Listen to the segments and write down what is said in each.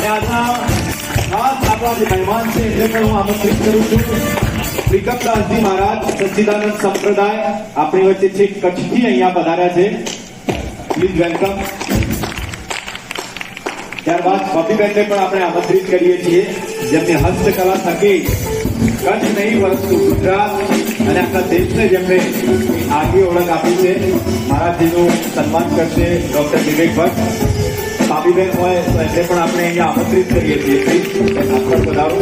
અને આજના ખાસ આપણા જે મહેમાન છે એને પણ હું આમંત્રિત કરું છું. ત્રિકમદાસજી મહારાજ સચ્ચિદાનંદ સંપ્રદાય આપણી વચ્ચે છે, કચ્છથી અહીંયા પધાર્યા છે. Please welcome. ત્યારબાદ બબીબેનને પણ આપણે આમંત્રિત કરીએ છીએ, જેમની હસ્તકલા થકી કચ્છ નહીં પરંતુ ગુજરાત અને આખા દેશને જેમણે આગવી ઓળખ આપી છે. મહારાજજીનું સન્માન કરશે ડોક્ટર વિવેક ભટ્ટ. બાબીબેન હોય તો એમને પણ આપણે અહીંયા આમંત્રિત કરીએ છીએ. પ્લીઝ આગળ વધારો.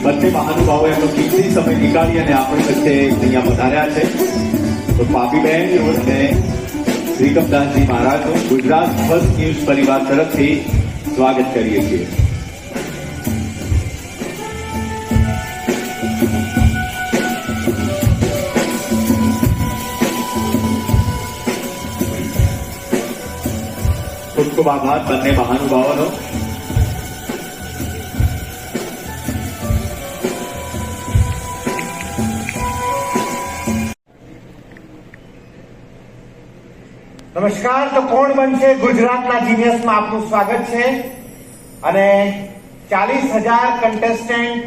બંને મહાનુભાવો એમનો કિંમતી સમય નીકાળી અને આપણી વચ્ચે અહીંયા પધાર્યા છે. તો પાપીબેન અને ત્રિકમદાસજી મહારાજનું ગુજરાત ફર્સ્ટ ન્યૂઝ પરિવાર તરફથી સ્વાગત કરીએ છીએ. ખૂબ ખૂબ આભાર બંને મહાનુભાવોનો. નમસ્કાર. તો કોણ બનશે ગુજરાતના જીનિયસમાં આપનું સ્વાગત છે. અને 40,000 કન્ટેસ્ટન્ટ,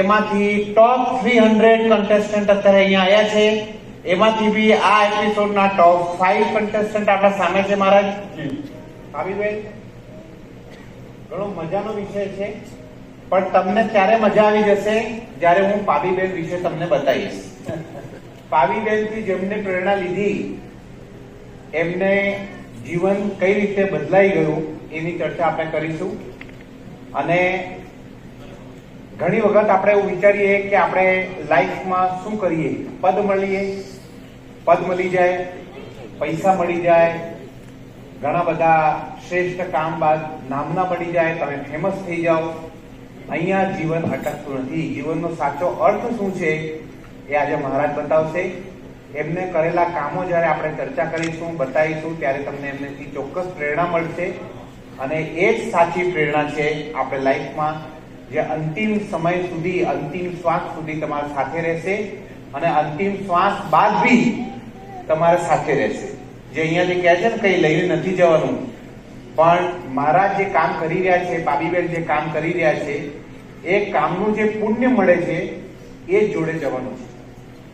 એમાંથી ટોપ 300 કન્ટેસ્ટન્ટ અત્યારે અહીંયા આવ્યા છે. એમાંથી બી આ એપિસોડના ટોપ 5 કન્ટેસ્ટન્ટ આપણા સામે છે. મહારાજ ભાભીબેન, ઘણો મજાનો વિષય છે, પણ તમને ત્યારે મજા આવી જશે જ્યારે હું પાવીબેન વિશે તમને બતાવીશ. પાવીબેનથી જેમને પ્રેરણા લીધી, એમને જીવન કઈ રીતે બદલાઈ ગયું એની ચર્ચા આપણે કરીશું. અને ઘણી વખત આપણે એવું વિચારીએ કે આપણે લાઈફમાં શું કરીએ, પદ મળી જાય, પૈસા મળી જાય, ઘણા બધા શ્રેષ્ઠ કામ બાદ નામના મળી જાય, તમે ફેમસ થઈ જાઓ. અહીંયા જીવન અટકતું નથી. જીવનનો સાચો અર્થ શું છે એ આજે મહારાજ બતાવશે. એમને કરેલા કામો જ્યારે આપણે ચર્ચા કરીશું, બતાવીશું, ત્યારે તમને એમનેથી ચોક્કસ પ્રેરણા મળશે. અને એ જ સાચી પ્રેરણા છે આપણે લાઈફમાં, જે અંતિમ સમય સુધી, અંતિમ શ્વાસ સુધી તમારા સાથે રહેશે અને અંતિમ શ્વાસ બાદ બી તમારા સાથે રહેશે. જે અહીંયા જે કહે છે ને, કઈ લઈને નથી જવાનું, પણ મહારાજ જે કામ કરી રહ્યા છે, પાબીબેન જે કામ કરી રહ્યા છે, એ કામનું જે પુણ્ય મળે છે એ જ જોડે જવાનું છે.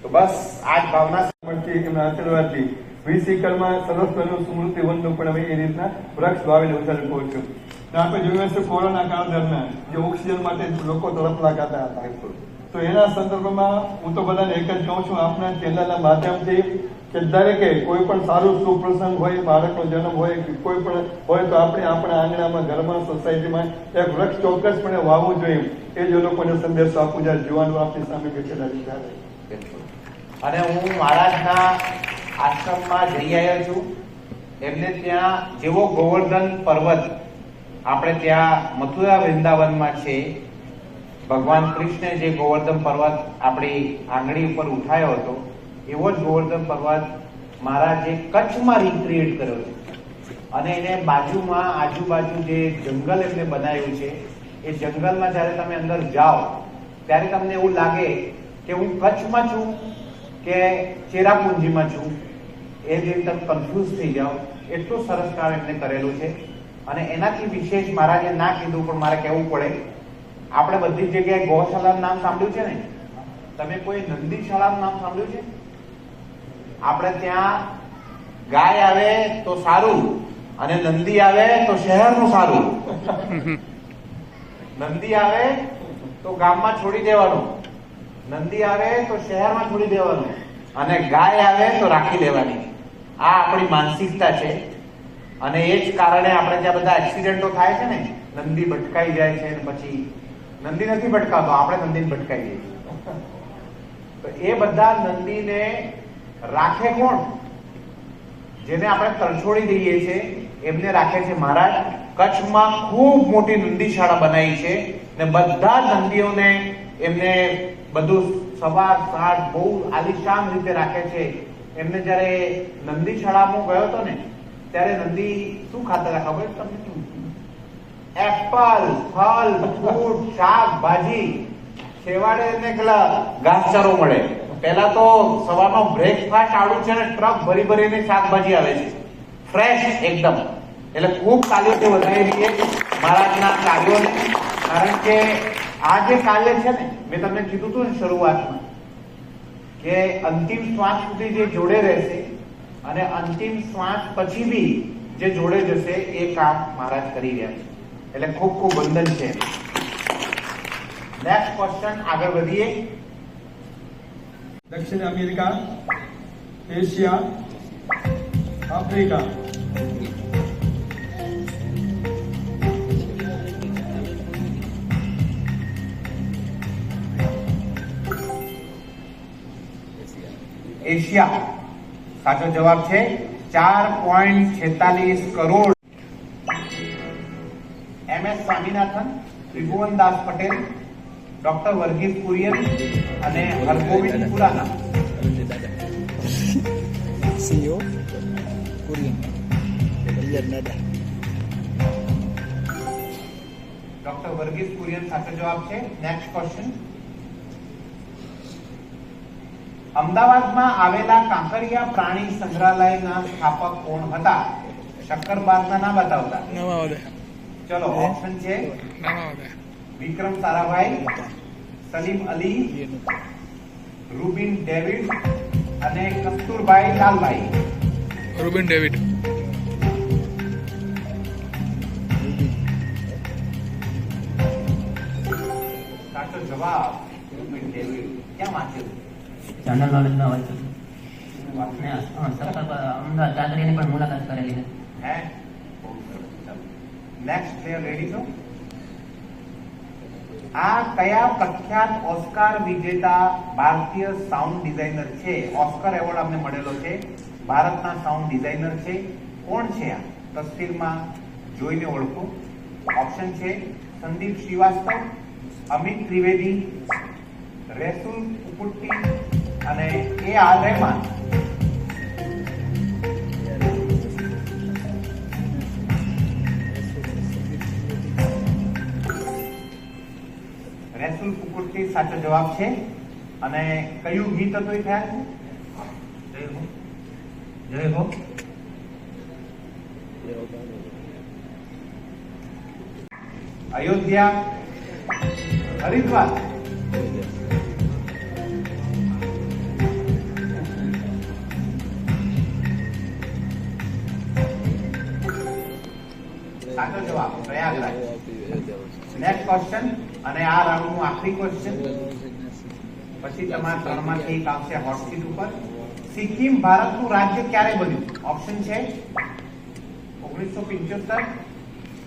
તો બસ આ જ ભાવના આશીર્વાદથી 20 એકરમાં સરસ બન્યું સ્મૃતિ વનનું પણ અમે એ રીતના વૃક્ષ વાવીને ઉછેર પહોંચ્યું. આપણે જોયું હશે કોરોના કાળ દરમિયાન જે ઓક્સિજન માટે લોકો તડપલા ખાતા હતા, તો એના સંદર્ભમાં હું તો બધાને એક જ કહું છું, આપના ચેનલના માધ્યમથી કે દરેકે કોઈ પણ સારું સુપ્રસંગ હોય, બાળકનો જન્મ હોય કે કોઈ પણ હોય, તો આપણે આપણા આંગણામાં, ઘરમાં, સોસાયટીમાં એક વૃક્ષ ચોક્કસપણે વાવવું જોઈએ. એ જ લોકોને સંદેશો આપવું જ્યારે જીવાનો આપણી સામે બેઠેલા છે. અને હું મહારાજના આશ્રમમાં જઈ આવ્યો છું. એમને ત્યાં જેવો ગોવર્ધન પર્વત આપણે ત્યાં મથુરા વૃંદાવનમાં છે, ભગવાન કૃષ્ણે જે ગોવર્ધન પર્વત આપણી આંગળી ઉપર ઉઠાયો હતો, એવો જ ગોવર્ધન પર્વત મહારાજે કચ્છમાં રિક્રિએટ કર્યો છે. અને એને બાજુમાં આજુબાજુ જે જંગલ એમને બનાવ્યું છે, એ જંગલમાં જ્યારે તમે અંદર જાઓ ત્યારે તમને એવું લાગે કે હું કચ્છમાં છું કે ચેરાપુંજીમાં છું. એ જે તમે કન્ફ્યુઝ થઈ જાઓ, એટલું સરસ કામ એમને કરેલું છે. અને એનાથી વિશેષ મહારાજે ના કીધું, પણ મારે કહેવું પડે, આપણે બધી જગ્યાએ ગૌશાળાનું નામ સાંભળ્યું છે ને? તમે કોઈ નંદીશાળાનું નામ સાંભળ્યું છે? આપણે ત્યાં ગાય આવે તો સારું અને નંદી આવે તો શહેરનું સારું. નંદી આવે તો ગામમાં છોડી દેવાનું, નંદી આવે તો શહેરમાં છોડી દેવાનું, અને ગાય આવે તો રાખી લેવાની. આ આપણી માનસિકતા છે. અને એ જ કારણે આપણે ત્યાં બધા એક્સિડન્ટો થાય છે ને, નંદી ભટકાઈ જાય છે, અને પછી નંદી નથી ભટકાતો, આપણે નંદીને ભટકાઈ જઈએ. તો એ બધા નંદીને રાખે કોણ? જેને આપણે તરછોડી દઈએ છીએ એમને રાખે છે મહારાજ. કચ્છમાં ખૂબ મોટી નંદીશાળા બનાવી છે ને બધા નંદીઓને એમને બધું સવાર સાંજ બહુ આલિશાન રીતે રાખે છે. એમને જયારે નંદીશાળામાં ગયો હતો ને, ત્યારે નંદી શું ખાતા હતા ખબર તમને? એપલ, ફળ, ફ્રૂટ, શાકભાજી. છેવાડે એને પેલા ઘાસચારો મળે, પહેલા તો સવારનો બ્રેકફાસ્ટ આડું છે ને ટ્રક ભરી ભરીને શાકભાજી આવે છે, ફ્રેશ એકદમ. એટલે ખૂબ તાલીઓ વધારી છે મહારાજના કાર્યોને. કારણ કે આ જે કાર્ય છે ને, મેં તમને કીધું હતું ને શરૂઆતમાં કે અંતિમ શ્વાસ સુધી જે જોડે રહેશે અને અંતિમ શ્વાસ પછી બી જે જોડે જશે એ કામ મહારાજ કરી રહ્યા છે. એટલે ખૂબ ખૂબ વંદન છે. નેક્સ્ટ ક્વેશ્ચન આગળ વધીએ. દક્ષિણ અમેરિકા, એશિયા, આફ્રિકા. એશિયા સાચો જવાબ છે. 4.46 કરોડ. MS સ્વામિનાથન, ત્રિભુવનદાસ પટેલ, ડોક્ટર વર્ગીસ કુરિયન અને Hargovind Khurana. CEO Korean Nada. Doctor Verghese Kurien સાચો જવાબ છે. Next question. અમદાવાદમાં આવેલા કાંકરિયા પ્રાણી સંગ્રહાલયના સ્થાપક કોણ હતા? શક્કરબાગના નામ બતાવતા. ચલો ઓપ્શન છે વિક્રમ સારાભાઈ, સલીમ અલી, રૂબિન ડેવિડ અને કસ્તુરભાઈ લાલભાઈ. Ruben David. સાચો જવાબ રૂબિન ડેવિડ. ક્યાં વાંચ્યું? જનરલ નોલેજમાં વાંચું છું. અમદાવાદ દાદરીની પણ મુલાકાત કરેલી છે. હે? નેક્સ્ટ પ્લેયર રેડી છો? આ કયા પ્રખ્યાત ઓસ્કાર વિજેતા ભારતીય સાઉન્ડ ડિઝાઇનર છે? ઓસ્કાર એવોર્ડ અમને મળેલો છે. ભારતના સાઉન્ડ ડિઝાઇનર છે. કોણ છે આ? તસવીરમાં જોઈને ઓળખો. ઓપ્શન છે સંદીપ શ્રીવાસ્તવ, અમિત ત્રિવેદી, રેસુલ પુપુટ્ટી અને AR રહેમાન. રેસુલ પુપુટ્ટી સાચો જવાબ છે. અને કયું ગીત હતું એ ખ્યાલ છે? જય હો. અયોધ્યા, હરિદ્વાર. સાચો જવાબ પ્રયાગરાજ. નેક્સ્ટ ક્વેશ્ચન અને આ રાઉન્ડનું આખરી ક્વેશ્ચન. પછી તમારા ત્રણમાંથી એક આવશે હોટ સીટ ઉપર. સિક્કિમ ભારતનું રાજ્ય ક્યારે બન્યું? ઓપ્શન છે 1975,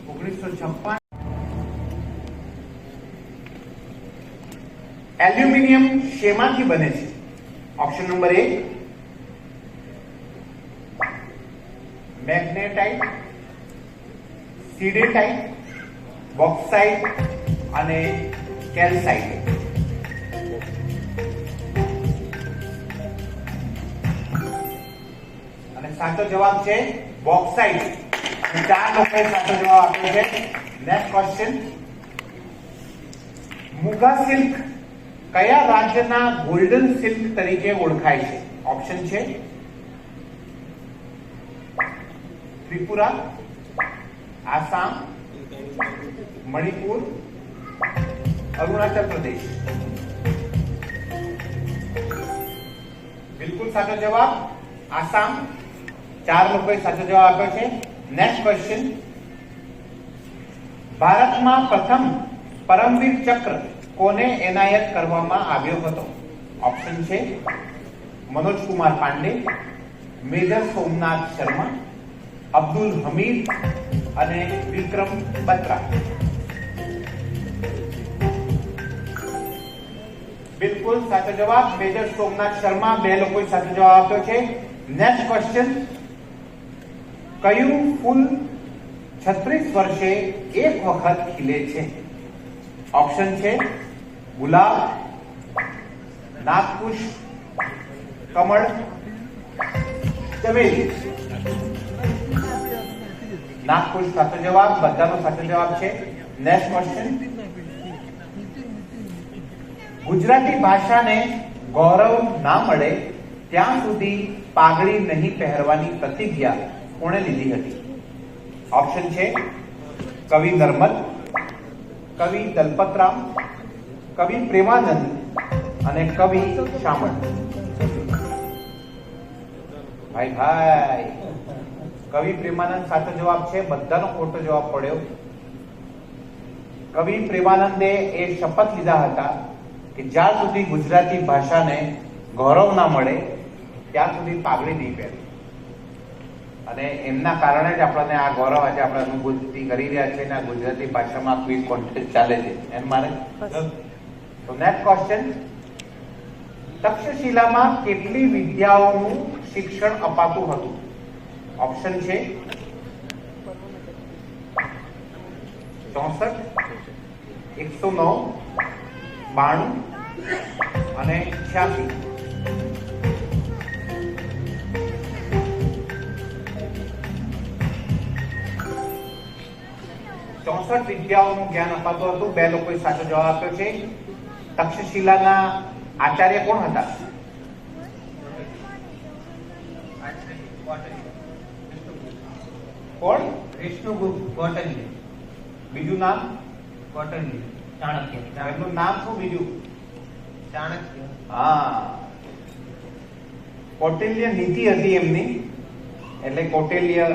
1956. એલ્યુમિનિયમ શેમાંથી બને છે? ઓપ્શન નંબર 1 મેગ્નેટાઇટ, સિડેટાઇટ, બોક્સાઇટ અને કેલ્સાઇટ. અને સાચો જવાબ છે બોક્સાઇટ. અને 4 લોકોએ સાચો જવાબ આપ્યો છે. Next question. મુગા સિલ્ક કયા રાજ્યના ગોલ્ડન સિલ્ક તરીકે ઓળખાય છે? ઓપ્શન છે ત્રિપુરા, આસામ, મણિપુર, અરુણાચલ પ્રદેશ. બિલકુલ સાચો જવાબ આસામ. 4 લોકોએ સાચો જવાબ આપ્યો છે. Next question. ભારતમાં પ્રથમ પરમવીર ચક્ર કોને એનાયત કરવામાં આવ્યો હતો? ઓપ્શન છે મનોજ કુમાર પાંડે, મેજર સોમનાથ શર્મા, અબ્દુલ હમીદ અને વિક્રમ બત્રા. બિલકુલ સાચો જવાબ મેજર સોમનાથ શર્મા. 2 લોકોએ સાચો જવાબ આપ્યો છે. Next question. કયું ફૂલ 36 વર્ષે એક વખત ખીલે છે? ઓપ્શન છે ગુલાબ, નાગપુષ્પ, કમળ, ચમેલી. નાગપુષ્પ સાચો જવાબ. બધાનો સાચો જવાબ છે. Next question. ગુજરાતી ભાષાને ગૌરવ ના મળે ત્યાં સુધી પાઘડી નહીં પહેરવાની પ્રતિજ્ઞા કોણે લીધી હતી? ઓપ્શન છે કવિ નર્મદ, કવિ દલપતરામ, કવિ પ્રેમાનંદ અને કવિ શામળ. ભાઈ કવિ પ્રેમાનંદ સાચો જવાબ છે. બધાનો ખોટો જવાબ પડ્યો. કવિ પ્રેમાનંદે એ શપથ લીધા હતા કે જ્યાં સુધી ગુજરાતી ભાષાને ગૌરવ ના મળે ત્યાં સુધી પાઘડી નહીં પહેરે, અને એમના કારણે જ આપણને આ ગૌરવ આજે આપણે અનુભૂતિ કરી રહ્યા છે અને આ ગુજરાતી ભાષામાં ક્વિઝ કોન્ટેસ્ટ ચાલે છે. એમ મારે તો નેક્સ્ટ ક્વેશ્ચન, તક્ષશિલામાં કેટલી વિદ્યાઓનું શિક્ષણ અપાતું હતું? ઓપ્શન છે 64, 109, 92 અને 86. ચોસઠ વિદ્યાઓનું જ્ઞાન અપાતું હતું. બે લોકોએ સાચો જવાબ આપ્યો છે. તક્ષશિલાના આચાર્ય કોણ હતા? કોણ? વિષ્ણુગુપ્ત ગૌતમી. બીજું નામ? ગૌતમી. ચાણક્ય. એમનું નામ શું બીજું? ચાણક્ય. હા, કૌટિલ્ય નીતિ હતી એમની, એટલે કૌટિલ્ય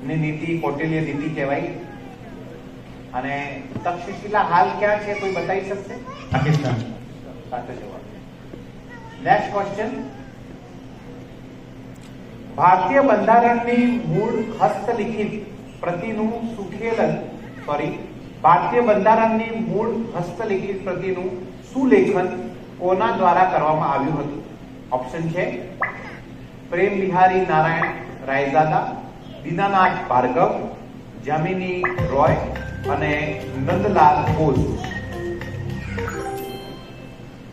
ની નીતિ કૌટિલ્ય નીતિ કહેવાય. અને તક્ષશિલા હાલ ક્યાં છે, કોઈ બતાવી શકશે? પાકિસ્તાન. સાચો જવાબ. નેક્સ્ટ ક્વેશ્ચન, ભારતીય બંધારણની મૂળ હસ્તલિખિત પ્રતિનું ભારતીય બંધારણની મૂળ હસ્તલિખિત પ્રતિનું સુલેખન કોના દ્વારા કરવામાં આવ્યું હતું? ઓપ્શન છે પ્રેમ બિહારી નારાયણ રાયઝાદા, દીનાનાથ ભાર્ગવ, જામિની રોય અને નંદલાલ બોઝ.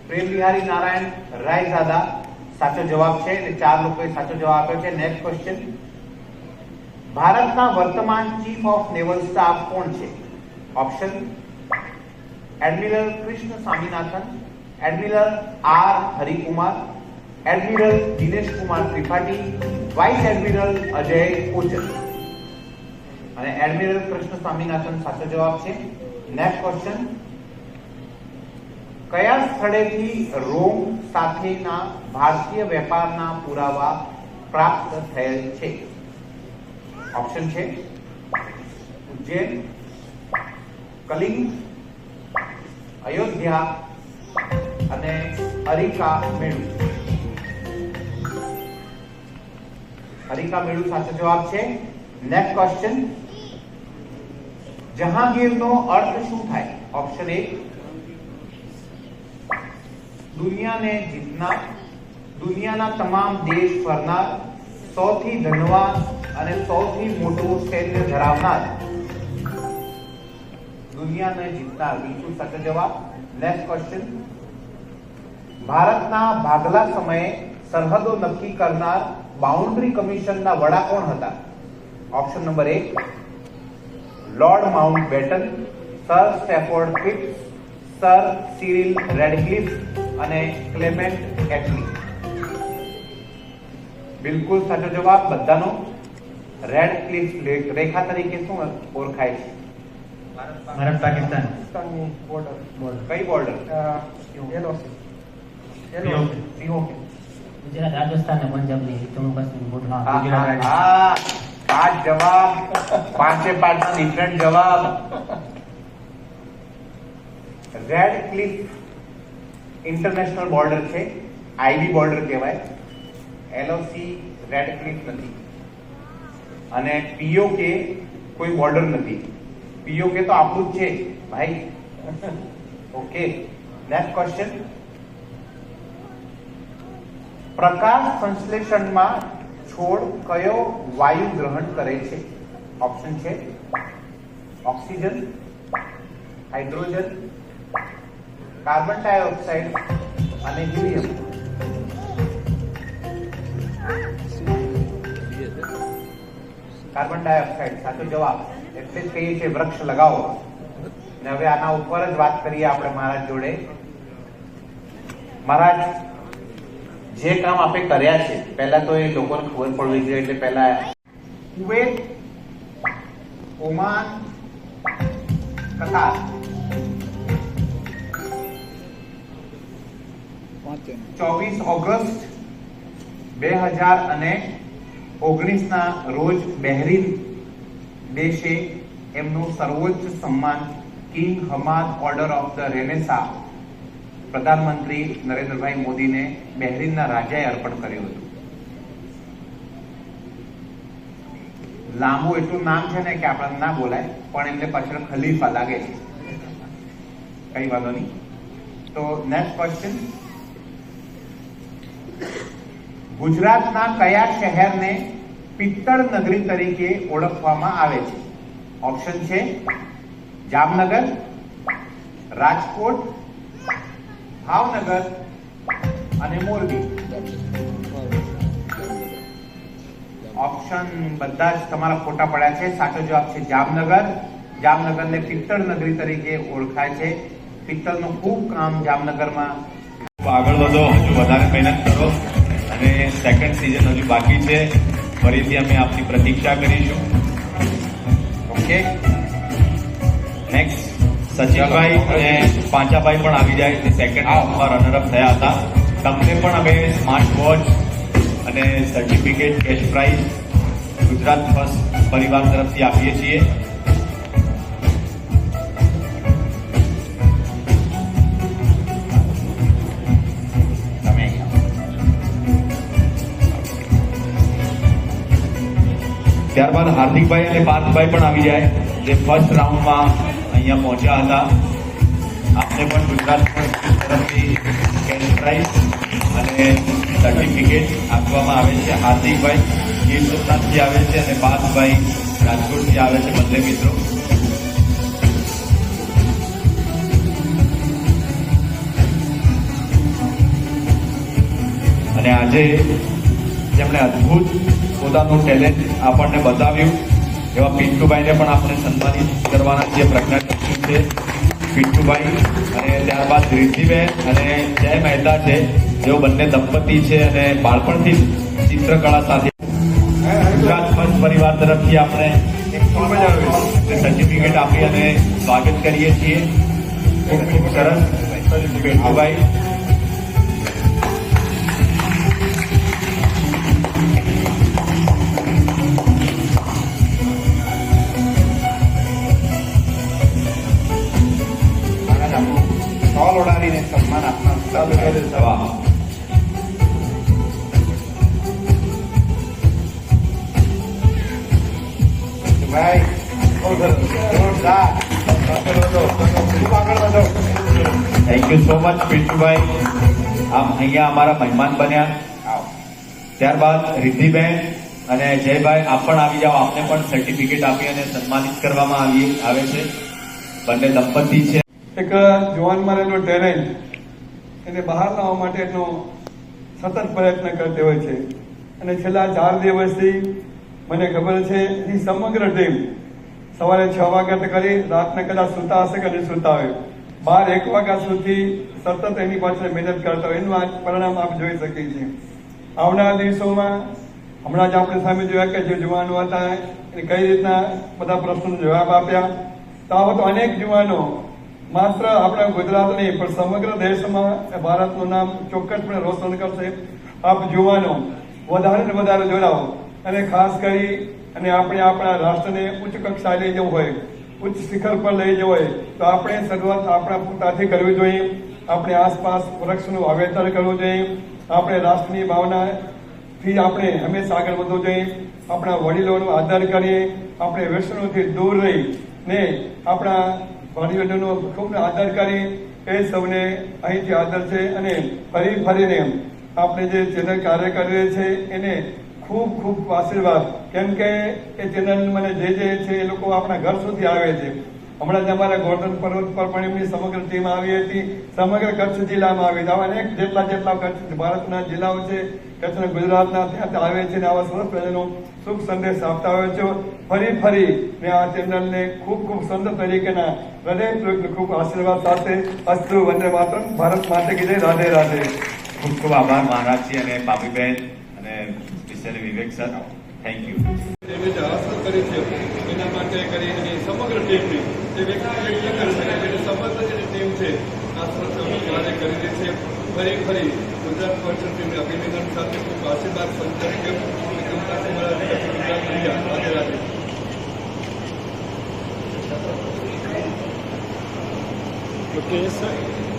પ્રેમ બિહારી નારાયણ રાયઝાદા સાચો જવાબ છે અને 4 લોકોએ સાચો જવાબ આપ્યો છે. નેક્સ્ટ ક્વેશ્ચન, ભારતના વર્તમાન ચીફ ઓફ નેવલ સ્ટાફ કોણ છે? Option admiral Krishna Swaminathan, admiral R Harikumar, admiral Dinesh Kumar Tripathi, vice admiral Ajay Kochar. અને એડમિરલ કૃષ્ણ સ્વામીનાથન સાચો જવાબ છે. નેક્સ્ટ ક્વેશ્ચન, કયા સ્થળેથી રોમ સાથેના ભારતીય વેપારના પુરાવા પ્રાપ્ત થયેલ છે? ઓપ્શન છે ઉજ્જૈન, કલિંગ, અયોધ્યા અને અરિકા મેળુ. અરિકા મેળુ સાચો જવાબ છે. નેક્સ્ટ ક્વેશ્ચન, જહાંગીરનો અર્થ શું થાય? ઓપ્શન એ દુનિયાને જીતનાર, દુનિયાના તમામ દેશ ફરનાર, સૌથી ધનવાન અને સૌથી મોટું સૈન્ય ધરાવનાર. દુનિયાને જીતનાર બિલકુલ સાચો જવાબ. નેક્સ્ટ ક્વેશ્ચન, ભારતના ભાગલા સમયે સરહદો નક્કી કરનાર બાઉન્ડ્રી કમિશનના વડા કોણ હતા? Option number 1 lord Mountbatten, sir Stafford ફિટ્સ, સર સિરિલ રેડક્લિફ અને ક્લેમેન્ટ એટલી. બિલકુલ સાચો જવાબ બધાનો. રેડક્લિફ રેખા તરીકે શું ઓળખાય છે? ભારત પાકિસ્તાન. કઈ બોર્ડર? ગુજરાત, રાજસ્થાન અને પંજાબની જમ્મુ કાશ્મીર બોર્ડર. હા, 5 જવાબ, 5 ના ડિફરન્ટ જવાબ. રેડક્લિફ ઇન્ટરનેશનલ બોર્ડર છે, આઈબી બોર્ડર કહેવાય. એલઓસી રેડક્લિફ નથી અને પીઓકે કોઈ બોર્ડર નથી. પીઓકે તો આપણું જ છે ભાઈ. ઓકે, નેક્સ્ટ ક્વેશ્ચન, પ્રકાશ સંશ્લેષણમાં છોડ કયો વાયુ ગ્રહણ કરે છે? ઓપ્શન છે ઓક્સિજન, હાઇડ્રોજન, કાર્બન ડાયોક્સાઇડ અને હિલિયમ. કાર્બન ડાયોક્સાઇડ સાચો જવાબ. એટલે જ કહીએ છીએ વૃક્ષ લગાવો. અને હવે આના ઉપર જ વાત કરીએ આપણે મહારાજ જોડે. મહારાજ, જે કામ આપે કર્યા છે પહેલા તો એ લોકોને ખબર પડવી જોઈએ, એટલે પહેલા કુવૈત, ઓમાન, કતાર 24 ઓગસ્ટ 2019 ના રોજ બહેરીન દેશે એમનું સર્વોચ્ચ સન્માન King Hamad Order of the Renaissance પ્રધાનમંત્રી નરેન્દ્રભાઈ મોદીને બહેરીનના રાજાએ અર્પણ કર્યું હતું. લાંબુ એટલું નામ છે ને કે આપણને ના બોલાય, પણ એમને પાછળ ખલીફા લાગે છે, કઈ વાંધો નહીં. તો નેક્સ્ટ ક્વેશ્ચન, ગુજરાતના કયા શહેરને પિત્તળ નગરી તરીકે ઓળખવામાં આવે છે? ઓપ્શન છે જામનગર, રાજકોટ, ભાવનગર અને મોરબી. ઓપ્શન બધા જ તમારા ખોટા પડ્યા છે. સાચો જવાબ છે જામનગર. જામનગરને પિત્તળ નગરી તરીકે ઓળખાય છે. પિત્તળનું ખૂબ કામ જામનગરમાં. આગળ વધો, હજુ વધારે મહેનત કરો અને સેકન્ડ સિઝન હજુ બાકી છે. ફરીથી અમે આપની પ્રતીક્ષા કરીશું. ઓકે, નેક્સ્ટ સચિનભાઈ અને પાંચાભાઈ પણ આવી જાય, જે સેકન્ડ રાઉન્ડમાં રનરઅપ થયા હતા. તમને પણ અમે સ્માર્ટ વોચ અને certificate cache price Gujarat first પરિવાર તરફથી આપીએ છીએ. ત્યારબાદ હાર્દિકભાઈ અને પાર્થભાઈ પણ આવી જાય, જે ફર્સ્ટ રાઉન્ડમાં અહીંયા પહોંચ્યા હતા. આપને પણ ગુજરાત તરફથી કેશ પ્રાઇઝ અને સર્ટિફિકેટ આપવામાં આવે છે. હાર્દિકભાઈ ગીર સોમનાથથી આવે છે અને પાર્થભાઈ રાજકોટથી આવે છે, બંને મિત્રો. અને આજે જેમણે અદ્ભુત પોતાનું ટેલેન્ટ આપણને બતાવ્યું એવા પિન્ટુભાઈને પણ આપણે સન્માનિત કરવાના જે પ્રજ્ઞાચક્ષુ છે પિન્ટુભાઈ, અને ત્યારબાદ રિદ્ધિબેન અને જય મહેતા છે, જેઓ બંને દંપતી છે અને બાળપણથી ચિત્રકળા સાથે ગુજરાત ફર્સ્ટ પરિવાર તરફથી આપણે સર્ટિફિકેટ આપી અને સ્વાગત કરીએ છીએ. ખૂબ ખૂબ સરસ પિન્ટુભાઈ. સ્ટોલ ઓડાડીને સન્માન આપનાર. વાહ. ભાઈ જોરદાર, ખૂબ આગળ વધો. Thank you so much Pintubhai, આપ અહીંયા અમારા મહેમાન બન્યા. આવો. ત્યારબાદ રિદ્ધિબેન અને જયભાઈ આપ પણ આવી જાઓ. આપને પણ સર્ટિફિકેટ આપી અને સન્માનિત કરવામાં આવે છે. બંને દંપતી છે. એક જવાનમાં રહેલો ટેલેન્ટ એને બહાર લાવવા માટેનો સતત પ્રયત્ન કરતી હોય છે. અને છેલ્લા 4 દિવસથી મને ખબર છે એ સમગ્ર ટીમ સવારે 6 વાગ્યાથી કરી રાતને કદાચ સૂતા હશે કે નહીં સૂતા હોય, 12-1 વાગ્યા સુધી સતત એની પાછળ મહેનત કરતા હોય. એનું આ પરિણામ આપ જોઈ શકીએ છીએ. આવનારા દિવસોમાં હમણાં જ આપણે સામે જોયા કે જે જુવાનો હતા એને કઈ રીતના બધા પ્રશ્નોનો જવાબ આપ્યા. તો આવા તો અનેક જુવાનો માત્ર આપણા ગુજરાત નહીં પણ સમગ્ર દેશમાં ભારતનું નામ ચોક્કસપણે રોશન કરશે. આપ જુવાનો વધારે ને વધારે જોડાઓ અને ખાસ કરી અને આપણે આપણા રાષ્ટ્રને ઉચ્ચ કક્ષાએ લઈ જવું હોય, ઉચ્ચ શિખર પર લઈ જવું હોય તો આપણે શરૂઆત આપણા પોતાથી કરવી જોઈએ. આપણે આસપાસ વૃક્ષનું વાવેતર કરવું જોઈએ. આપણે રાષ્ટ્રની ભાવનાથી આપણે હંમેશા આગળ વધવું જોઈએ. આપણા વડીલોનો આદર કરીએ. આપણે વ્યસનોથી દૂર રહી ને આપણા ભાઈઓનો ખૂબ આદર કરી એ સૌને અહીંથી આદર છે. અને ફરીને આપણે જે ચેનલ કાર્ય કરી રહી છે એને ખૂબ ખૂબ આશીર્વાદ. કેમ કે એ ચેનલ મને જે છે એ લોકો આપણા ઘર સુધી આવે છે. હમણાં જ અમારા ગોર્ધન પર્વત પર પણ એમની સમગ્ર ટીમ આવી હતી. સમગ્ર કચ્છ જિલ્લામાં આવી હતી. આવા અનેક જેટલા કચ્છ ભારતના જિલ્લાઓ છે, કચ્છના ગુજરાતના ત્યાં આવે છે અને આવા સરસ પ્રજાનો શુભ સંદેશ આપતા હોય છે. ફરી ને આ ચેનલને ખૂબ સંત તરીકેના હૃદય ખૂબ આશીર્વાદ સાથે અસ્તુ વંદે માતરમ, ભારત માતે કી જય, રાધે રાધે. ખૂબ ખૂબ આભાર મહારાજજી અને પાપીબેન અને specially Vivek sir. Thank you. એને જે હાંસલ કરી છે એના માટે કરી એની સમગ્ર ટીમની જે વ્યક્તિ કરી શકે એની સમગ્ર જે ટીમ છે આ સરસ કાર્ય કરી રહી છે. ફરી ગુજરાત પર્યટન ટીમને અભિનંદન સાથે ખૂબ આશીર્વાદ સંત તરીકે રાધે રાધે. Okay sir.